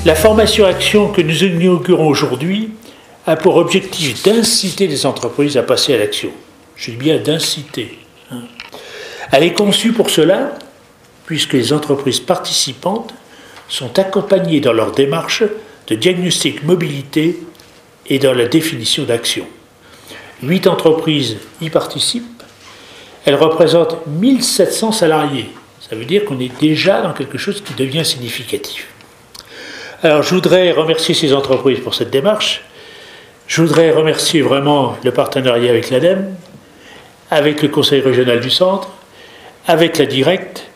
La formation action que nous inaugurons aujourd'hui a pour objectif d'inciter les entreprises à passer à l'action. Je dis bien d'inciter. Elle est conçue pour cela, puisque les entreprises participantes sont accompagnées dans leur démarche de diagnostic mobilité et dans la définition d'actions. 8 entreprises y participent. Elles représentent 1700 salariés. Ça veut dire qu'on est déjà dans quelque chose qui devient significatif. Alors, je voudrais remercier ces entreprises pour cette démarche. Je voudrais remercier vraiment le partenariat avec l'ADEME, avec le Conseil régional du Centre, avec la Directe.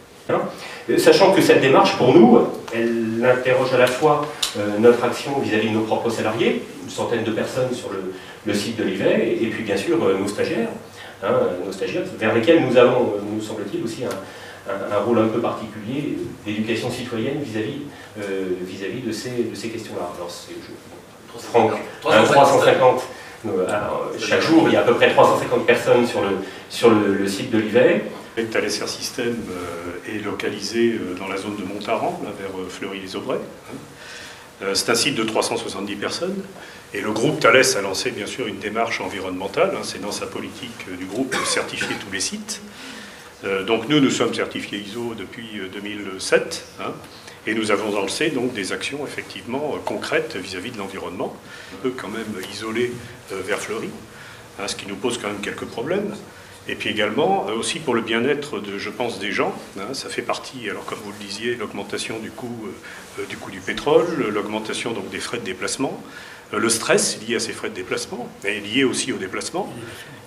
Sachant que cette démarche, pour nous, elle interroge à la fois notre action vis-à-vis de nos propres salariés, une centaine de personnes sur le site de l'IVEI, et puis bien sûr nos stagiaires, vers lesquels nous avons, nous semble-t-il, aussi un rôle un peu particulier d'éducation citoyenne vis-à-vis de ces questions-là. Alors, Franck, 350 chaque jour, il y a à peu près 350 personnes sur le site de l'IVEI. Thales Air System est localisé dans la zone de Montaran, vers Fleury-les-Aubrais. C'est un site de 370 personnes. Et le groupe Thales a lancé bien sûr une démarche environnementale. C'est dans sa politique du groupe de certifier tous les sites. Donc nous sommes certifiés ISO depuis 2007. Et nous avons lancé donc des actions effectivement concrètes vis-à-vis de l'environnement. On peut quand même isoler vers Fleury, ce qui nous pose quand même quelques problèmes. Et puis également, aussi pour le bien-être, je pense, des gens, ça fait partie, alors comme vous le disiez, l'augmentation du coût du pétrole, l'augmentation donc des frais de déplacement, le stress lié à ces frais de déplacement, et lié aussi au déplacement.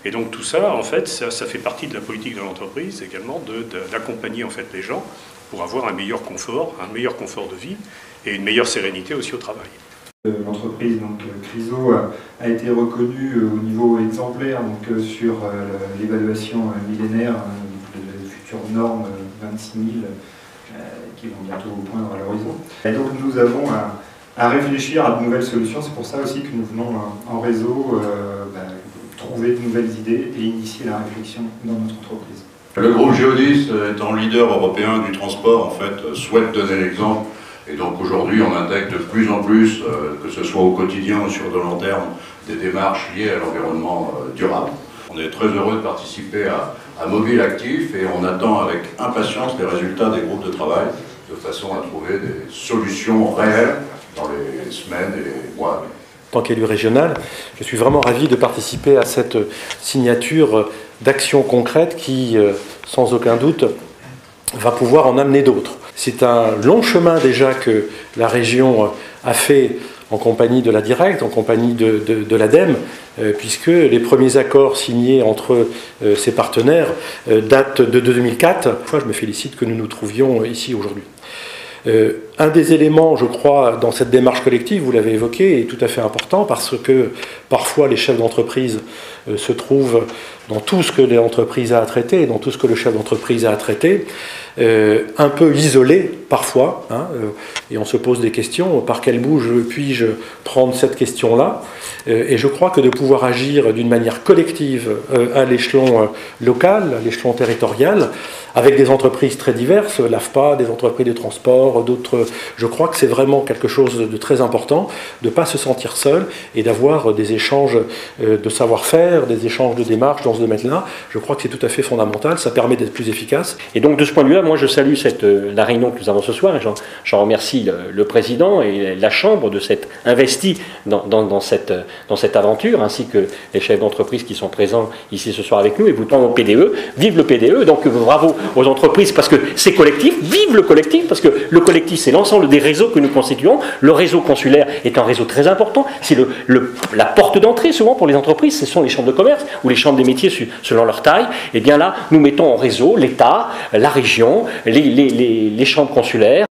Et donc tout ça, en fait, ça fait partie de la politique de l'entreprise également, d'accompagner en fait les gens pour avoir un meilleur confort de vie et une meilleure sérénité aussi au travail. L'entreprise Chryso a été reconnue au niveau exemplaire sur l'évaluation millénaire de futures normes 26 000 qui vont bientôt poindre à l'horizon. Et donc nous avons à réfléchir à de nouvelles solutions. C'est pour ça aussi que nous venons en réseau trouver de nouvelles idées et initier la réflexion dans notre entreprise. Le groupe Geodis, étant leader européen du transport, en fait, souhaite donner l'exemple. Et donc aujourd'hui, on intègre de plus en plus, que ce soit au quotidien ou sur de long terme, des démarches liées à l'environnement durable. On est très heureux de participer à Mobile Actif et on attend avec impatience les résultats des groupes de travail, de façon à trouver des solutions réelles dans les semaines et les mois à venir. En tant qu'élu régional, je suis vraiment ravi de participer à cette signature d'actions concrètes qui, sans aucun doute, va pouvoir en amener d'autres. C'est un long chemin déjà que la région a fait en compagnie de la Directe, en compagnie de l'ADEME, puisque les premiers accords signés entre ses partenaires datent de 2004. Je me félicite que nous nous trouvions ici aujourd'hui. Un des éléments, je crois, dans cette démarche collective, vous l'avez évoqué, est tout à fait important parce que parfois les chefs d'entreprise se trouvent dans tout ce que l'entreprise a à traiter, dans tout ce que le chef d'entreprise a à traiter, un peu isolés parfois, et on se pose des questions, par quel bout puis-je prendre cette question-là? Et je crois que de pouvoir agir d'une manière collective à l'échelon local, à l'échelon territorial, avec des entreprises très diverses, l'AFPA, des entreprises de transport, d'autres, je crois que c'est vraiment quelque chose de très important, de ne pas se sentir seul et d'avoir des échanges de savoir-faire, des échanges de démarches dans ce domaine-là. Je crois que c'est tout à fait fondamental, ça permet d'être plus efficace. Et donc de ce point de vue-là, moi je salue la réunion que nous avons ce soir et j'en remercie le président et la Chambre de s'être investi dans cette aventure, ainsi que les chefs d'entreprise qui sont présents ici ce soir avec nous, et vous au PDE. Vive le PDE, donc bravo aux entreprises parce que c'est collectif, vive le collectif parce que le collectif c'est l'ensemble des réseaux que nous constituons. Le réseau consulaire est un réseau très important, c'est la porte d'entrée souvent pour les entreprises, ce sont les chambres de commerce ou les chambres des métiers selon leur taille. Et bien là, nous mettons en réseau l'État, la région, les chambres consulaires.